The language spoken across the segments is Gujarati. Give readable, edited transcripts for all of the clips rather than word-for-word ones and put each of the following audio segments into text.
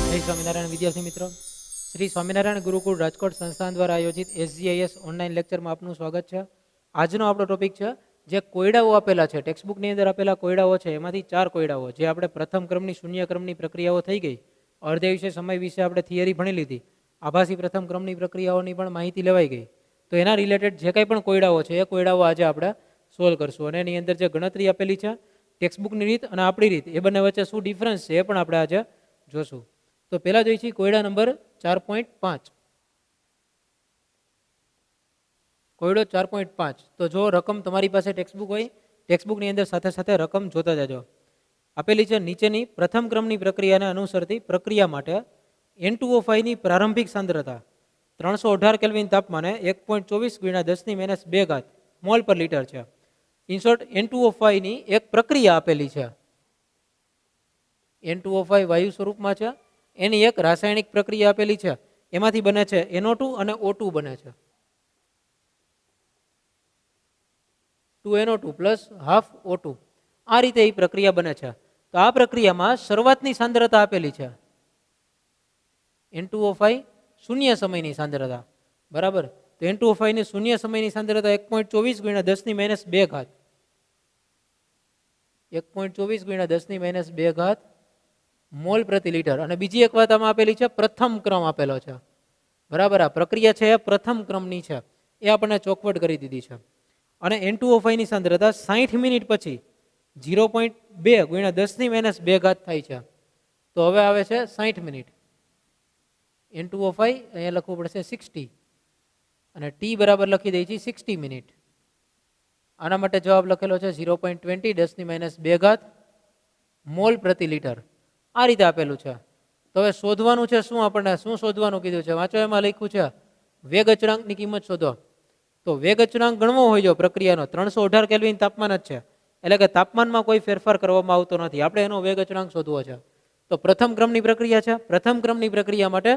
જય સ્વામિનારાયણ વિદ્યાર્થી મિત્રો, શ્રી સ્વામિનારાયણ ગુરુકુળ રાજકોટ સંસ્થાન દ્વારા આયોજિત SGIS ઓનલાઈન લેક્ચરમાં આપનું સ્વાગત છે. આજનો આપણો ટોપિક છે જે કોયડાઓ આપેલા છે, ટેક્સ્ટબુકની અંદર આપેલા કોયડાઓ છે, એમાંથી 4 કોયડાઓ જે આપણે પ્રથમ ક્રમની શૂન્ય ક્રમની પ્રક્રિયાઓ થઈ ગઈ. અર્ધ્ય વિશે સમય વિશે આપણે થિયરી ભણી લીધી. આભાસી પ્રથમ ક્રમની પ્રક્રિયાઓની પણ માહિતી લેવાઈ ગઈ. તો એના રિલેટેડ જે કંઈ પણ કોયડાઓ છે એ કોયડાઓ આજે આપણે સોલ્વ કરશું. અને એની અંદર જે ગણતરી આપેલી છે, ટેક્સ્ટબુકની રીત અને આપણી રીત, એ બંને વચ્ચે શું ડિફરન્સ છે એ પણ આપણે આજે જોશું. તો પહેલા જોઈએ છીએ કોયડા નંબર 4.5. કોયડો 4.5. તો જો રકમ તમારી પાસે ટેક્સ્ટબુક હોય, ટેક્સ્ટબુકની અંદર સાથે સાથે રકમ જોતા જજો. આપેલી છે નીચેની પ્રથમ ક્રમની પ્રક્રિયાને અનુસરતી પ્રક્રિયા માટે N2O5 ની પ્રારંભિક સાંદ્રતા 318 કેલ્વિન તાપમાને 1.24 × 10⁻² મોલ પર લિટર છે. ઇન્સર્ટ N2O5 ની એક પ્રક્રિયા આપેલી છે. N2O5 વાયુ સ્વરૂપમાં છે. એની એક રાસાયણિક પ્રક્રિયા આપેલી છે. એમાંથી બને છે NO2 અને O2 બને છે. 2NO2 plus half O2. આ રીતે એ પ્રક્રિયા બને છે. તો આ પ્રક્રિયામાં શરૂઆતની સાંદ્રતા આપેલી છે N2O5 શૂન્ય સમયની સાંદ્રતા, બરાબર. તો N2O5 ની શૂન્ય સમયની સાંદ્રતા 1.24 × 10⁻². 1.24 × 10⁻² મોલ પ્રતિ લિટર. અને બીજી એક વાત આમાં આપેલી છે, પ્રથમ ક્રમ આપેલો છે, બરાબર. આ પ્રક્રિયા છે એ પ્રથમ ક્રમની છે, એ આપણને ચોખવટ કરી દીધી છે. અને N2O5 ની સાંદ્રતા 60 મિનિટ પછી 0.2 × 10⁻² થાય છે. તો હવે આવે છે 60 મિનિટ. N2O5 અહીંયા લખવું પડશે 60 અને T બરાબર લખી દઈએ છીએ 60 મિનિટ. આના માટે જવાબ લખેલો છે 0.20 10⁻² મોલ પ્રતિ લિટર. આ રીતે આપેલું છે. તો હવે શોધવાનું છે શું, આપણને શું શોધવાનું કીધું છે? વાંચો, એમાં લખ્યું છે વેગ અચળાંકની કિંમત શોધો. તો વેગ અચળાંક ગણવો હોય જો પ્રક્રિયાનો 318 કેલ્વિન તાપમાન જ છે, એટલે કે તાપમાનમાં કોઈ ફેરફાર કરવામાં આવતો નથી. આપણે એનો વેગ અચળાંક શોધવો છે. તો પ્રથમ ક્રમની પ્રક્રિયા છે. પ્રથમ ક્રમની પ્રક્રિયા માટે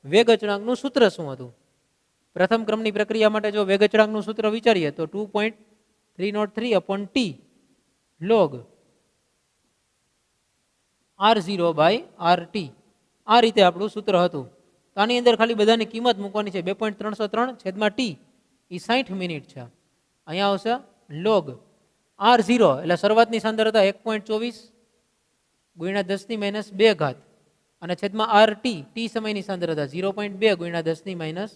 વેગ અચળાંકનું સૂત્ર શું હતું? પ્રથમ ક્રમની પ્રક્રિયા માટે જો વેગ અચળાંકનું સૂત્ર વિચારીએ તો 2.303/T log R0/RT. આ રીતે આપણું સૂત્ર હતું. તો આની અંદર ખાલી બધાની કિંમત મૂકવાની છે. 2.303/T એ 60 મિનિટ છે. અહીંયા આવશે લોગ R0 એટલે શરૂઆતની સાંદ્રતા 1.24 × 10⁻². અને છેદમાં RT ટી સમયની સાંદ્રતા 0.2 × 10⁻².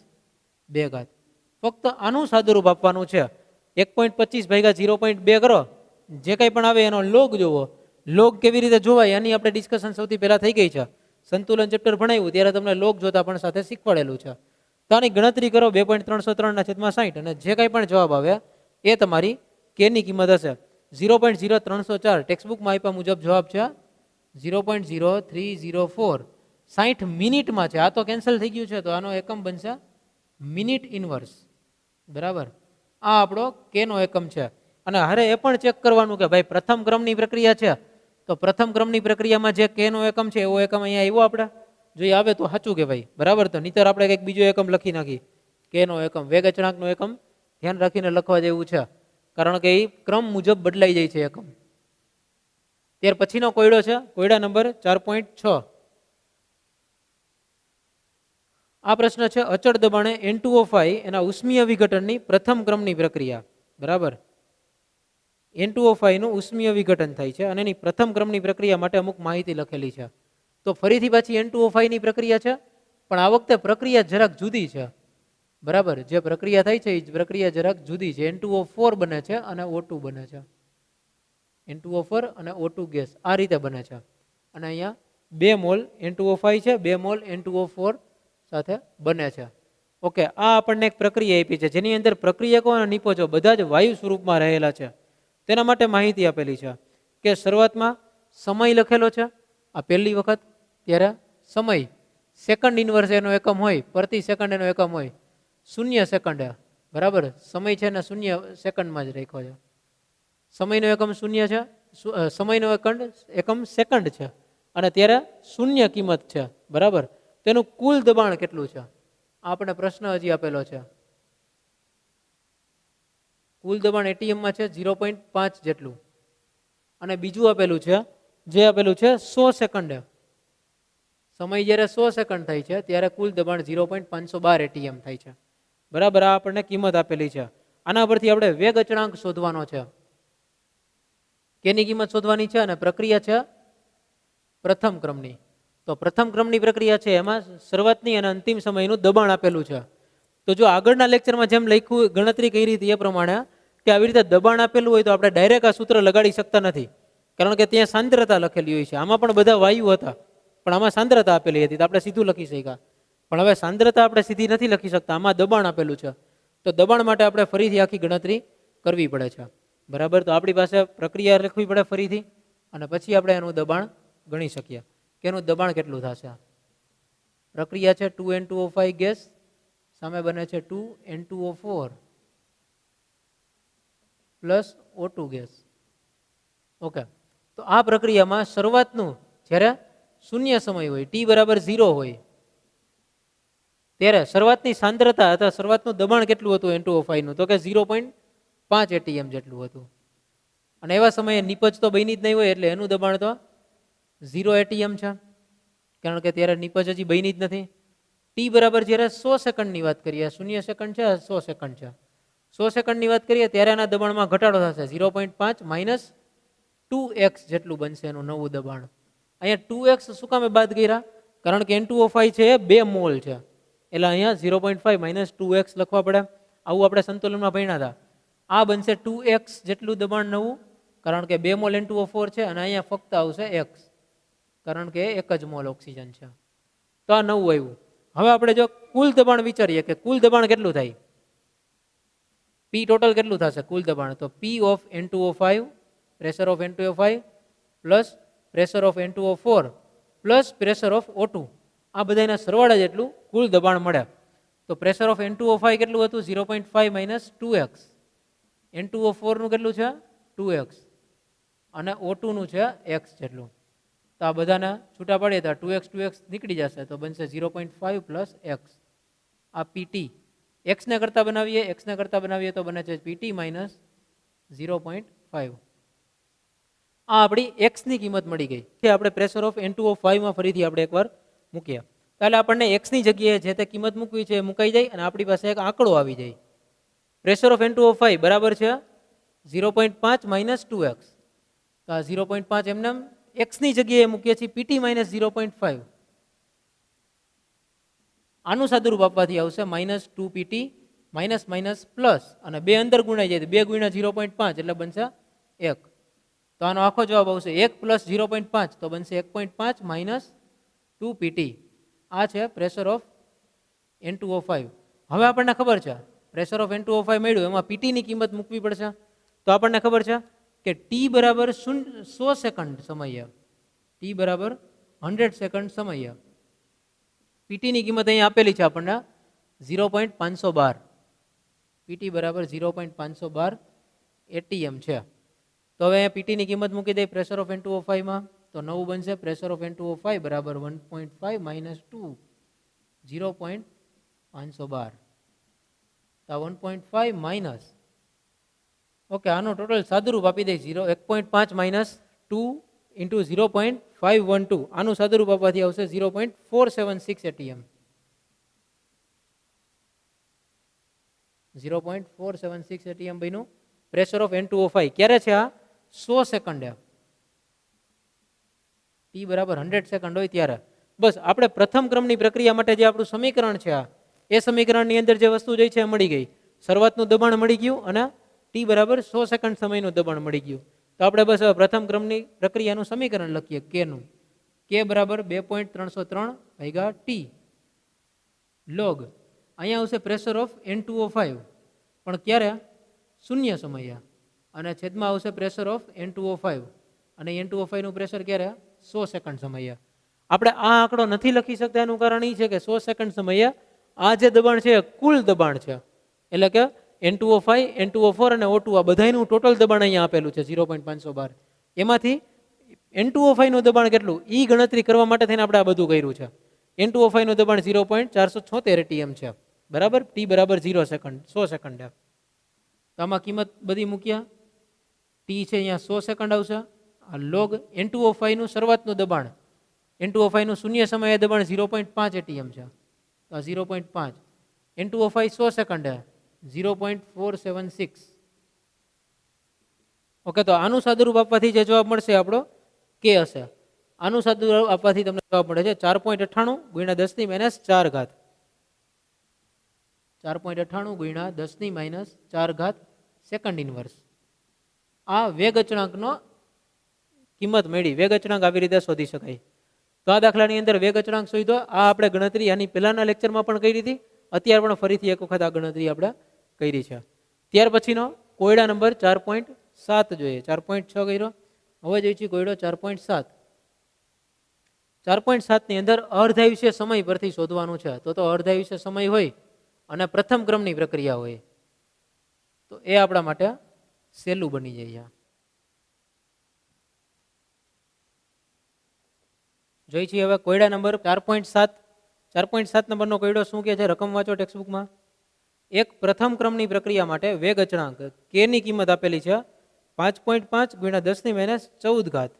ફક્ત આનું સાદુરૂપ આપવાનું છે. 1.25 / 0.2 કરો, જે કંઈ પણ આવે એનો લોગ જોવો. લોગ કેવી રીતે જોવાય એની આપણે ડિસ્કશન સૌથી પહેલા થઈ ગઈ છે. સંતુલન ચેપ્ટર ભણાવ્યું ત્યારે તમને લોગ જોતા પણ સાથે શીખવાડેલું છે. તો આની ગણતરી કરો 2.303/60 અને જે કંઈ પણ જવાબ આવે એ તમારી કેની કિંમત હશે. 0.0304 ટેક્સ્ટબુકમાં આપ્યા મુજબ જવાબ છે 0.0304. 60 મિનિટમાં છે. આ તો કેન્સલ થઈ ગયું છે, તો આનો એકમ બનશે મિનિટ ઇનવર્સ, બરાબર. આ આપણો કેનો એકમ છે. અને હારે એ પણ ચેક કરવાનું કે ભાઈ પ્રથમ ક્રમની પ્રક્રિયા છે, તો પ્રથમ ક્રમની પ્રક્રિયામાં જે કેનો એકમ છે એવો એકમ અહીંયા આવ્યો આપણે, જો આવે તો સાચું કે ભાઈ, બરાબર. તો નહીતર આપણે કંઈક બીજો એકમ લખી નાખી. કેનો એકમ, વેગ અચળાંકનો એકમ ધ્યાન રાખીને લખવા જેવું છે, કારણ કે એ ક્રમ મુજબ બદલાઈ જાય છે એકમ. ત્યાર પછીનો કોયડો છે કોયડા નંબર 4.6. આ પ્રશ્ન છે અચળ દબાણે N2O5 એના ઉષ્મીય વિઘટનની પ્રથમ ક્રમની પ્રક્રિયા, બરાબર. N2O5 નું ઉષ્મીય વિઘટન થાય છે અને એની પ્રથમ ક્રમની પ્રક્રિયા માટે અમુક માહિતી લખેલી છે. તો ફરીથી પાછી N2O5 ની પ્રક્રિયા છે, પણ આ વખતે પ્રક્રિયા જરાક જુદી છે, બરાબર. જે પ્રક્રિયા થાય છે એ પ્રક્રિયા જરાક જુદી છે. N2O4 બને છે અને O2 બને છે. N2O4 અને O2 ગેસ આ રીતે બને છે. અને અહીંયા 2 મોલ N2O5 છે, 2 મોલ N2O4 સાથે બને છે. ઓકે, આ આપણને એક પ્રક્રિયા આપી છે જેની અંદર પ્રક્રિયકો અને નિપજો બધા જ વાયુ સ્વરૂપમાં રહેલા છે. તેના માટે માહિતી આપેલી છે કે શરૂઆતમાં સમય લખેલો છે. આ પહેલી વખત ત્યારે સમય સેકન્ડ ઇનવર્સ એનો એકમ હોય, પ્રતિ સેકન્ડ એનો એકમ હોય 0 સેકન્ડ, બરાબર. સમય છે ને 0 સેકન્ડમાં જ રાખ્યો છે. સમયનો એકમ 0 છે, સમયનો એકમ સેકન્ડ છે અને ત્યારે 0 કિંમત છે, બરાબર. તેનું કુલ દબાણ કેટલું છે? આપણે પ્રશ્ન હજી આપેલો છે. કુલ દબાણ એટીએમમાં છે 0.5 જેટલું. અને બીજું આપેલું છે જે આપેલું છે 100 સેકન્ડ. સમય જ્યારે 100 સેકન્ડ થાય છે ત્યારે કુલ દબાણ 0.512 એટીએમ થાય છે. બરાબર, આ આપણને કિંમત આપેલી છે. આના પરથી આપણે વેગ અચળાંક શોધવાનો છે. કેની કિંમત શોધવાની છે? અને પ્રક્રિયા છે પ્રથમ ક્રમની. તો પ્રથમ ક્રમની પ્રક્રિયા છે એમાં શરૂઆતની અને અંતિમ સમયનું દબાણ આપેલું છે. તો જો આગળના લેક્ચરમાં જેમ લખ્યું ગણતરી કરી હતી એ પ્રમાણે કે આવી રીતે દબાણ આપેલું હોય તો આપણે ડાયરેક્ટ આ સૂત્ર લગાડી શકતા નથી, કારણ કે ત્યાં સાંદ્રતા લખેલી હોય છે. આમાં પણ બધા વાયુ હતા, પણ આમાં સાંદ્રતા આપેલી હતી તો આપણે સીધું લખી શક્યા. પણ હવે સાંદ્રતા આપણે સીધી નથી લખી શકતા, આમાં દબાણ આપેલું છે. તો દબાણ માટે આપણે ફરીથી આખી ગણતરી કરવી પડે છે. બરાબર, તો આપણી પાસે પ્રક્રિયા લખવી પડે ફરીથી, અને પછી આપણે એનું દબાણ ગણી શકીએ કે એનું દબાણ કેટલું થશે. પ્રક્રિયા છે 2N2O5 ગેસ, સામે બને છે 2N2O4 plus O2 gas. Okay, તો આ પ્રક્રિયામાં શરૂઆતનું જ્યારે શૂન્ય સમય હોય, T બરાબર 0 હોય, ત્યારે શરૂઆતની સાંદ્રતા અથવા શરૂઆતનું દબાણ કેટલું હતું N2O5 નું? તો કે 0.5 એટીએમ જેટલું હતું. અને એવા સમયે નિપજ તો બની જ નહીં હોય એટલે એનું દબાણ તો 0 એટીએમ છે, કારણ કે ત્યારે નિપજ હજી બની જ નથી. ટી બરાબર જ્યારે 100 સેકન્ડની વાત કરીએ, 0 સેકન્ડ છે, 100 સેકન્ડ છે, 100 સેકન્ડની વાત કરીએ ત્યારે એના દબાણમાં ઘટાડો થશે. 0.5 માઇનસ 2x જેટલું બનશે એનું નવું દબાણ. અહીંયા 2x શું કામે બાદ કર્યા? કારણ કે N2O5 છે એ 2 મોલ છે, એટલે અહીંયા 0.5 માઇનસ 2x લખવા પડે. આવું આપણે સંતુલનમાં ભણ્યા હતા. આ બનશે 2x જેટલું દબાણ નવું, કારણ કે 2 મોલ N2O4 છે, અને અહીંયા ફક્ત આવશે x, કારણ કે એક જ મોલ ઓક્સિજન છે. તો આ નવું આવ્યું. હવે આપણે જો કુલ દબાણ વિચારીએ કે કુલ દબાણ કેટલું થાય, P ટોટલ કેટલું થશે કુલ દબાણ? તો P of N2O5 pressure of N2O5 plus pressure of N2O4 plus pressure of O2, આ બધાના સરવાળા જેટલું કુલ દબાણ મળે. તો પ્રેશર ઓફ N2O5 કેટલું હતું? 0.5 માઇનસ 2x. N2O4 નું કેટલું છે? 2x. અને O2 નું છે x જેટલું. તો આ બધાના છૂટા પાડીએ તો 2x 2x નીકળી જશે, તો બનશે 0.5 પ્લસ x. આ PT x ને કરતા બનાવીએ, x ને કરતા બનાવીએ તો બને છે PT માઇનસ 0.5. આ આપણી x ની કિંમત મળી ગઈ છે. આપણે પ્રેશર ઓફ N2O5 માં ફરીથી આપણે એકવાર મૂકીએ, એટલે આપણને x ની જગ્યાએ જે તે કિંમત મૂકવી છે એ મુકાઈ જાય અને આપણી પાસે એક આંકડો આવી જાય. પ્રેશર ઓફ N2O5 બરાબર છે 0.5 માઇનસ 2x. તો આ 0.5 એમને x ની જગ્યાએ મૂકીએ છીએ PT માઇનસ 0.5. આનું સાદુરૂપ આપવાથી આવશે minus 2PT minus minus plus, અને બે અંદર ગુણાઈ જાય તો 2 ગુણ્યા 0.5 એટલે બનશે 1. તો આનો આખો જવાબ આવશે 1 પ્લસ 0.5, તો બનશે 1.5 માઇનસ 2PT. આ છે પ્રેશર ઓફ N2O5. હવે આપણને ખબર છે પ્રેશર ઓફ N2O5 મળ્યું, એમાં PT ની કિંમત મૂકવી પડશે. તો આપણને ખબર છે કે T બરાબર 100 સેકન્ડ સમયે, T બરાબર 100 સેકન્ડ સમયે PT ની કિંમત અહીં આપેલી છે આપણને 0.512. PT બરાબર 0.512 એટીએમ છે. તો હવે PT ની કિંમત મૂકી દઈએ પ્રેશર ઓફ N2O5 માં, તો નવું બનશે પ્રેશર ઓફ N2O5 બરાબર 1.5 માઇનસ 2 0.512. તો 1.5 માઇનસ, ઓકે, આનો ટોટલ સાદુરૂપ આપી દે 1.5 માઇનસ 2 ઇન્ટુ 0.512. આનું સાદુરૂપ આપવાથી આવશે 0.476 એટીએમ. 0.476 એટીએમ બન્યું પ્રેશર ઓફ N2O5. ક્યારે છે આ? 100 સેકન્ડે. T બરાબર 100 સેકન્ડ હોય ત્યારે. બસ આપણે પ્રથમ ક્રમની પ્રક્રિયા માટે જે આપણું સમીકરણ છે આ, એ સમીકરણની અંદર જે વસ્તુ જોઈ છે એ મળી ગઈ. શરૂઆતનું દબાણ મળી ગયું અને T બરાબર 100 સેકન્ડ સમયનું દબાણ મળી ગયું. તો આપણે બસ પ્રથમ ક્રમની પ્રક્રિયાનું સમીકરણ લખીએ K નું. K બરાબર 2.303 ભાગ્યા T લોગ. અહીંયા આવશે પ્રેશર ઓફ N2O5, પણ ક્યારે? શૂન્ય સમયે. અને છેદમાં આવશે પ્રેશર ઓફ N2O5, અને N2O5 નું પ્રેશર ક્યારે? 100 સેકન્ડ સમયે. આપણે આ આંકડો નથી લખી શકતા એનું કારણ એ છે કે 100 સેકન્ડ સમયે આ જે દબાણ છે કુલ દબાણ છે, એટલે કે N2O5, N2O4 અને O2 આ બધાનું ટોટલ દબાણ અહીંયા આપેલું છે 0.512. એમાંથી N2O5 નું દબાણ કેટલું એ ગણતરી કરવા માટે થઈને આપણે આ બધું કર્યું છે. N2O5 નું દબાણ 0.476 એટીએમ છે, બરાબર. T બરાબર 0 સેકન્ડ, 100 સેકન્ડ. તો આમાં કિંમત બધી મૂક્યા. T છે અહીંયા 100 સેકન્ડ આવશે. આ લોગ N2O5 નું શરૂઆતનું દબાણ N2O5 નું શૂન્ય સમયે દબાણ 0.5 ATM છે, તો 0.5 N2O5 100 સેકન્ડે 0.476. ઓકે, તો આનું સાદુરૂપ આપવાથી જે જવાબ મળશે આપણો કે હશે. આનું સાદુરૂપ આપવાથી તમને જવાબ મળે છે 4.98 ગુણ્યા 10 ની માઇનસ 4 ઘાત, 4.98 ગુણ્યા 10 ની માઇનસ 4 ઘાત સેકન્ડ ઇનવર્સ. આ વેગ અચળાંકનો કિંમત મળી. વેગ અચળાંક આવી રીતે શોધી શકાય. તો આ દાખલાની અંદર વેગ અચળાંક શોધ્યો. આ આપણે ગણતરી આની પહેલાના લેક્ચરમાં પણ કરી હતી, અત્યારે પણ ફરીથી એક વખત આ ગણતરી આપણે કરી છે. ત્યાર પછીનો કોયડા નંબર 4.7 જોઈએ. 4.6 કર્યો, હવે જોઈએ છીએ કોયડો 4.7. 4.7 ની અંદર અર્ધાયુષ્ય સમય પરથી શોધવાનું છે. તો અર્ધાયુષ્ય સમય હોય અને પ્રથમ ક્રમની પ્રક્રિયા હોય તો એ આપણા માટે સહેલું બની જાય. જોઈ છીએ હવે કોયડા નંબર 4.7. 4.7 નંબરનો કોયડો શું કહે છે? રકમ વાંચો ટેક્સ્ટબુકમાં. એક પ્રથમ ક્રમની પ્રક્રિયા માટે વેગ અચળાંક કે ની કિંમત આપેલી છે 5.5 ગુણ્યા 10 ની માઇનસ 14 ઘાત.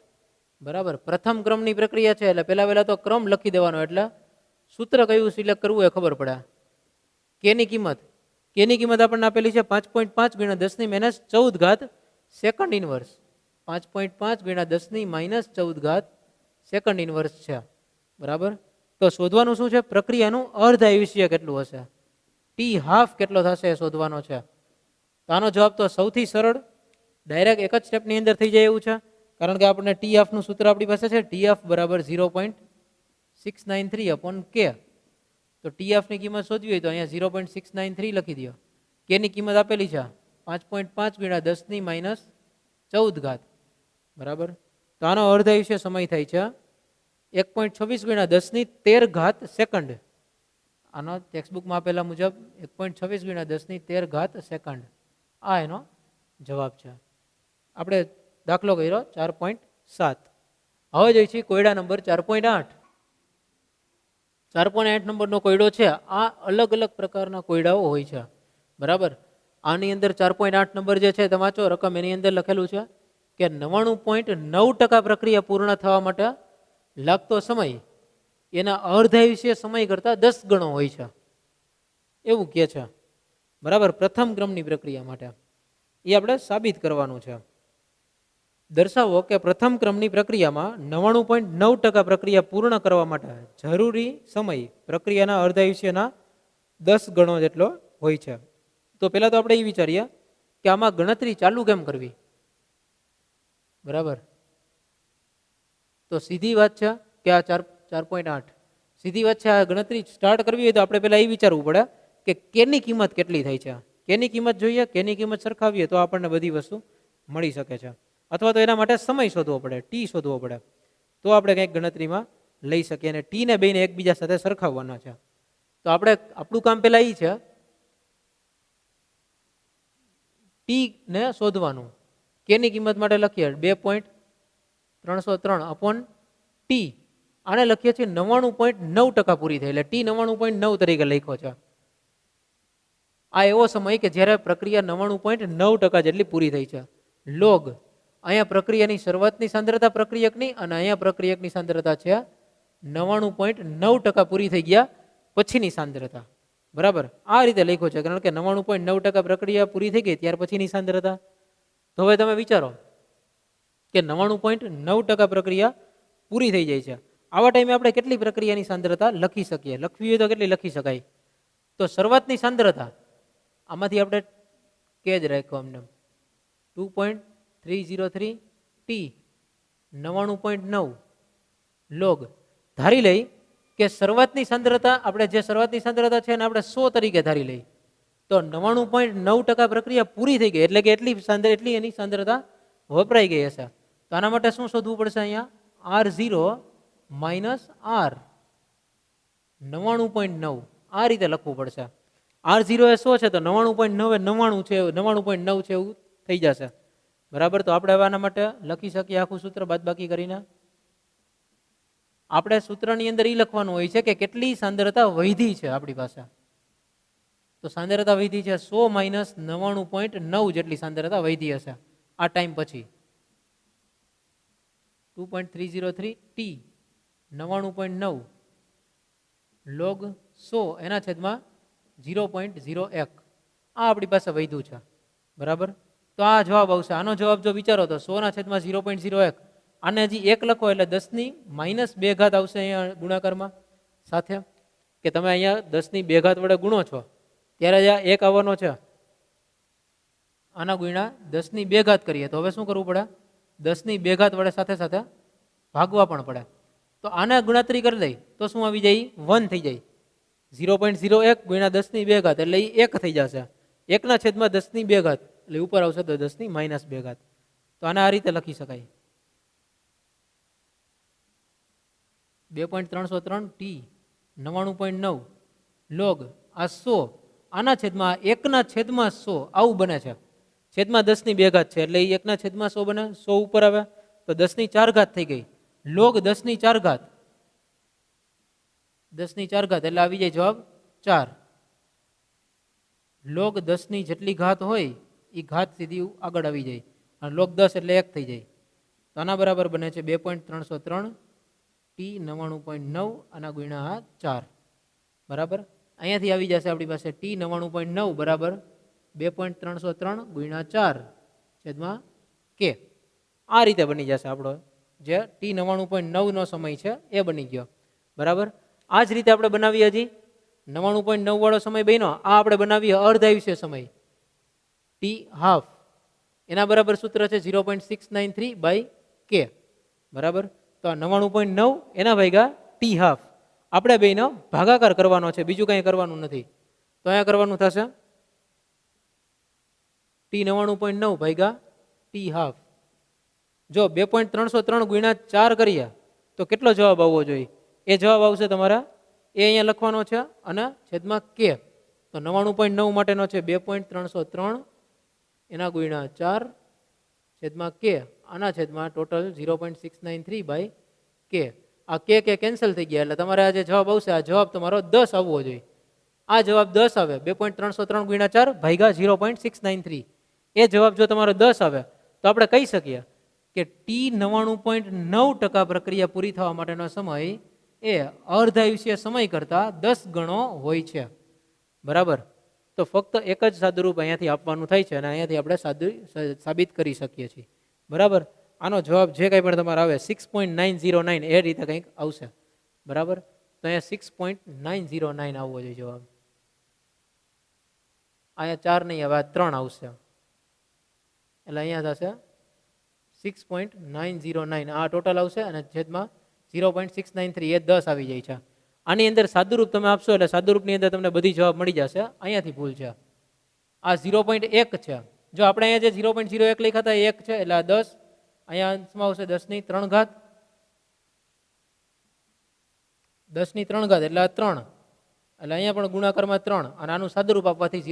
બરાબર, પ્રથમ ક્રમની પ્રક્રિયા છે એટલે પહેલા તો ક્રમ લખી દેવાનો, એટલે સૂત્ર કયું સિલેક્ટ કરવું એ ખબર પડે. કેની કિંમત આપણને આપેલી છે 5.5 ગુણ્યા 10 ની માઇનસ 14 ઘાત સેકન્ડ ઇનવર્સ. 5.5 ગુણ્યા 10 ની માઇનસ 14 ઘાત સેકન્ડ ઇનવર્સ છે. બરાબર, તો શોધવાનું શું છે? પ્રક્રિયાનું અર્ધ આયુષ્ય કેટલું હશે, ટી હાફ કેટલો થશે એ શોધવાનો છે. તો આનો જવાબ તો સૌથી સરળ, ડાયરેક્ટ એક જ સ્ટેપની અંદર થઈ જાય એવું છે, કારણ કે આપણને ટી હાફનું સૂત્ર આપણી પાસે છે, ટી હાફ બરાબર 0.693 અપોન કે. તો ટી હાફની કિંમત શોધવી હોય તો અહીંયા 0.693 લખી દો. કેની કિંમત આપેલી છે 5.5 ગુણ્યા 10 ની માઇનસ 14 ઘાત. બરાબર, તો આનો અર્ધાયુષ્ય સમય થાય છે 1.26 ગુણ્યા 10 ની 13 ઘાત સેકન્ડ. આનો ટેક્સ્ટબુકમાં આપેલા મુજબ 1.26 ગુણ્યા 10 ની 13 ઘાત સેકન્ડ. આ એનો જવાબ છે. આપણે દાખલો કર્યો 4.7. હવે જોઈએ છીએ કોયડા નંબર 4.8. 4.8 નંબરનો કોયડો છે. આ અલગ અલગ પ્રકારના કોયડાઓ હોય છે. બરાબર, આની અંદર 4.8 નંબર જે છે તમે વાંચો રકમ, એની અંદર લખેલું છે કે 99.9% પ્રક્રિયા પૂર્ણ થવા માટે લાગતો સમય એના અર્ધાયુષ્ય સમય કરતાં 10 ગણો હોય છે એવું કહે છે. બરાબર, પ્રથમ ક્રમની પ્રક્રિયા માટે એ આપણે સાબિત કરવાનું છે. દર્શાવો કે પ્રથમ ક્રમની પ્રક્રિયામાં 99.9% પ્રક્રિયા પૂર્ણ કરવા માટે જરૂરી સમય પ્રક્રિયાના અર્ધાયુષ્યના 10 ગણો જેટલો હોય છે. તો પહેલા તો આપણે એ વિચારીએ કે આમાં ગણતરી ચાલુ કેમ કરવી. બરાબર, તો સીધી વાત છે કે આ 4.8 સીધી વાત છે. આ ગણતરી સ્ટાર્ટ કરવી હોય તો આપણે પહેલા એ વિચારવું પડે કે કેની કિંમત કેટલી થાય છે. કેની કિંમત જોઈએ, કેની કિંમત સરખાવીએ તો આપણને બધી વસ્તુ મળી શકે છે. અથવા તો એના માટે સમય શોધવો પડે, ટી શોધવો પડે, તો આપણે કંઈક ગણતરીમાં લઈ શકીએ. અને ટી ને બેને એકબીજા સાથે સરખાવવાના છે. તો આપણે આપણું કામ પહેલા એ છે ટી ને શોધવાનું. કેની કિંમત માટે લખીએ 2.303 અપોન ટી. આને લખીએ છીએ 99.9% પૂરી થઈ, એટલે ટી 99.9 તરીકે લખ્યો છે. આ એવો સમય કે જ્યારે પ્રક્રિયા 99.9% જેટલી પૂરી થઈ છે. લોગ અહીંયા પ્રક્રિયાની શરૂઆતની સાંદ્રતા પ્રક્રિયકની અને અહીંયા પ્રક્રિયકની સાંદ્રતા છે 99.9% પૂરી થઈ ગયા પછીની સાંદ્રતા. બરાબર, આ રીતે લખ્યો છે, કારણ કે 99.9% પ્રક્રિયા પૂરી થઈ ગઈ ત્યાર પછીની સાંદ્રતા. તો હવે તમે વિચારો કે 99.9% પ્રક્રિયા પૂરી થઈ જાય છે. આવા ટાઈમે આપણે કેટલી પ્રક્રિયાની સાંદ્રતા લખી શકીએ? લખવી હોય તો કેટલી લખી શકાય? તો શરૂઆતની સાંદ્રતા આમાંથી આપણે કે જ રાખ્યો અમને 2.303 ટી 99.9 લોગ. ધારી લઈ કે શરૂઆતની સાંદ્રતા, આપણે જે શરૂઆતની સાંદ્રતા છે એને આપણે 100 તરીકે ધારી લઈ, તો 99.9% પ્રક્રિયા પૂરી થઈ ગઈ, એટલે કે એટલી એની સાંદ્રતા વપરાઈ ગઈ હશે. તો આના માટે શું શોધવું પડશે? અહીંયા R0 માઇનસ R 99.9 આ રીતે લખવું પડશે. R0 એ 100 છે તો 99.9 એ 99 છે, 99.9 છે એવું થઈ જશે. બરાબર, તો આપણે હવે આના માટે લખી શકીએ આખું સૂત્ર બાદબાકી કરીને. આપણે સૂત્રની અંદર એ લખવાનું હોય છે કે કેટલી સાંદ્રતા વધી છે આપણી પાસે. તો સાંદ્રતા વધી છે 100 માઇનસ 99.9 જેટલી સાંદ્રતા વધી હશે આ ટાઈમ પછી. 2.303 ટી 99.9 log 100 એના છેદમાં 0.01 આ આપણી પાસે વધ્યું છે, બરાબર. તો આ જવાબ આવશે. આનો જવાબ જો વિચારો તો 100 ના છેદમાં 0.01, આને હજી 1 લખો એટલે 10⁻2 ઘાત આવશે અહીંયા ગુણાકારમાં સાથે, કે તમે અહીંયા 10⁻2 ઘાત વડે ગુણો છો ત્યારે જ આ 1 આવવાનો છે. આના ગુણ્યા 10⁻2 ઘાત કરીએ તો હવે શું કરવું પડે? 10⁻2 ઘાત વડે સાથે સાથે ભાગવા પણ પડે. તો આને ગણતરી કરી દઈ તો શું આવી જાય? 1 થઈ જાય. 0.01 ગુણ્યા 10⁻2 ઘાત એટલે એ 1 થઈ જશે. 1 ના છેદમાં 10⁻2 ઘાત એટલે ઉપર આવશે તો 10⁻2 ઘાત. તો આને આ રીતે લખી શકાય. 2.303 t 99.9 log આ 100 આના છેદમાં 1 ના છેદમાં 100 આવું બને છે. છેદમાં 10⁻2 ઘાત છે એટલે 1 ના છેદમાં 100 બને. 100 ઉપર આવે તો 10⁻4 ઘાત થઈ ગઈ. log 10⁻4 ઘાત 10⁻4 ઘાત એટલે આવી જાય જવાબ 4. log 10 ની જેટલી ઘાત હોય એ ઘાત સીધી આગળ આવી જાય અને log 10 એટલે 1 થઈ જાય. તો આના બરાબર બને છે 2.303 t 99.9 આના ગુણ્યા 4, બરાબર. અહીંયાથી આવી જશે આપણી પાસે t 99.9 બરાબર 2.303 ગુણ્યા 4 છેદમાં k. આ રીતે બની જશે આપણો જે t 99.9 નો સમય છે એ બની ગયો, બરાબર. આ જ રીતે આપણે બનાવીએ હજી 99.9 વાળો સમય બન્યો. આ આપણે બનાવીએ અર્ધાયુષ્ય સમય t હાફ. એના બરાબર સૂત્ર છે 0.693/k, બરાબર. તો 99.9 એના ભાગ્યા t હાફ. આપણે બેનો ભાગાકાર કરવાનો છે, બીજું કંઈ કરવાનું નથી. તો અહીંયા કરવાનું થશે t 99.9 ભાગ્યા t હાફ. જો 2.303 ગુણ્યા 4 કરીએ તો કેટલો જવાબ આવવો જોઈએ? એ જવાબ આવશે તમારા એ અહીંયા લખવાનો છે અને છેદમાં k. તો 99.9 માટેનો છે 2.303 એના ગુણ્યા 4 છેદમાં k આના છેદમાં ટોટલ 0.693/k. આ k કેન્સલ થઈ ગયા એટલે તમારે આ જે જવાબ આવશે આ જવાબ તમારો 10 આવવો જોઈએ. આ જવાબ 10 આવે 2.303 ગુણ્યા 4 ભાગ્યા 0.693. એ જવાબ જો તમારો 10 આવે તો આપણે કહી શકીએ કે t 99.9% પ્રક્રિયા પૂરી થવા માટેનો સમય એ અર્ધાયુષ્ય સમય કરતાં 10 ગણો હોય છે, બરાબર. તો ફક્ત એક જ સાદુરૂપ અહીંયાથી આપવાનું થાય છે અને અહીંયાથી આપણે સાબિત કરી શકીએ છીએ, બરાબર. આનો જવાબ જે કંઈ પણ તમારે આવે 6.909 એ રીતે કંઈક આવશે, બરાબર. તો અહીંયા 6.909 આવવો જોઈએ જવાબ. અહીંયા 4 નહીં આવે, આ 3 આવશે એટલે અહીંયા થશે 6.909 આ ટોટલ આવશે અને છેદમાં 0.693 એ 10 આવી જાય છે. આની અંદર સાદુરૂપ તમે આપશો એટલે સાદુરૂપની અંદર તમને બધી જવાબ મળી જશે. અહીંયાથી ભૂલ છે, આ 0.1 છે. જો આપણે અહીંયા જે 0.01 લખ્યા હતા 1 છે એટલે આ 10. અહીંયા અંશમાં આવશે 10⁻3 ઘાત 10⁻3 ઘાત એટલે આ 3 એટલે અહીંયા પણ ગુણાકારમાં 3 અને આનું સાદુરૂપ આપવાથી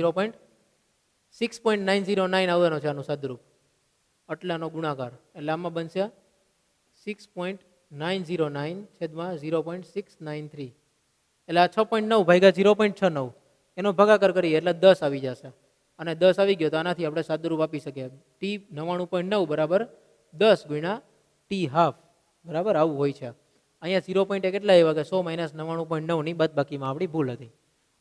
6.909 આવવાનો છે આનું સાદુરૂપ આટલાનો ગુણાકાર એટલે આમાં બનશે 6.909 છેદમાં 0.693 એટલે આ 6.9 ભાગ્યા 0.69 એનો ભાગાકાર કરીએ એટલે 10 આવી જશે અને 10 આવી ગયો તો આનાથી આપણે સાદુરૂપ આપી શકીએ t 99.9 બરાબર 10 ગુણ્યા t હાફ, બરાબર. આવું હોય છે. અહીંયા 0.1 કેટલા આવ્યા કે 100 - 99.9 ની બાદબાકીમાં આપણી ભૂલ હતી.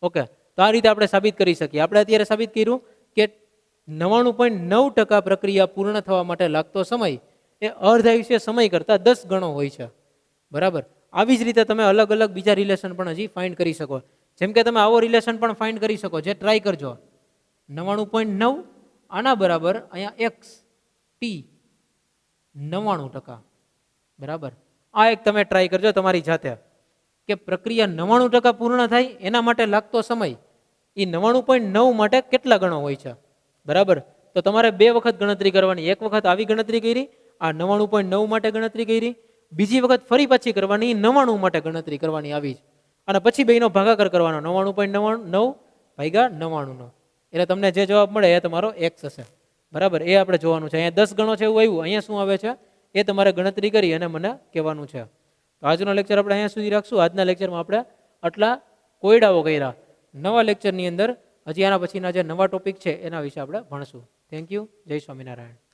ઓકે, તો આ રીતે આપણે સાબિત કરી શકીએ. આપણે અત્યારે સાબિત કર્યું કે 99.9% પ્રક્રિયા પૂર્ણ થવા માટે લાગતો સમય એ અર્ધાયુષ્ય સમય કરતાં 10 ગણો હોય છે, બરાબર. આવી જ રીતે તમે અલગ અલગ બીજા રિલેશન પણ હજી ફાઇન્ડ કરી શકો. જેમ કે તમે આવો રિલેશન પણ ફાઇન્ડ કરી શકો, જે ટ્રાય કરજો. 99.9 આના બરાબર અહીંયા x t 99%, બરાબર. આ એક તમે ટ્રાય કરજો તમારી જાતે કે પ્રક્રિયા 99% પૂર્ણ થાય એના માટે લાગતો સમય એ 99.9 માટે કેટલા ગણો હોય છે, બરાબર. તો તમારે 2 વખત ગણતરી કરવાની. એક વખત આવી ગણતરી કરી, આ 99.9 માટે ગણતરી કરી, બીજી વખત ફરી પાછી કરવાની 99 માટે ગણતરી કરવાની આવી જ, અને પછી બેનો ભાગાકાર કરવાનો 99.9 ભાગ્યા 99 એટલે તમને જે જવાબ મળે એ તમારો x હશે, બરાબર. એ આપણે જોવાનું છે. અહીંયા 10 ગણો છે એવું આવ્યું, અહીંયા શું આવે છે એ તમારે ગણતરી કરી અને મને કહેવાનું છે. તો આજનો લેક્ચર આપણે અહીંયા સુધી રાખશું. આજના લેક્ચરમાં આપણે આટલા કોયડાઓ કર્યા. નવા લેક્ચરની અંદર હજી આના પછીના જે નવા ટોપિક છે એના વિશે આપણે ભણશું. Thank you. જય સ્વામિનારાયણ.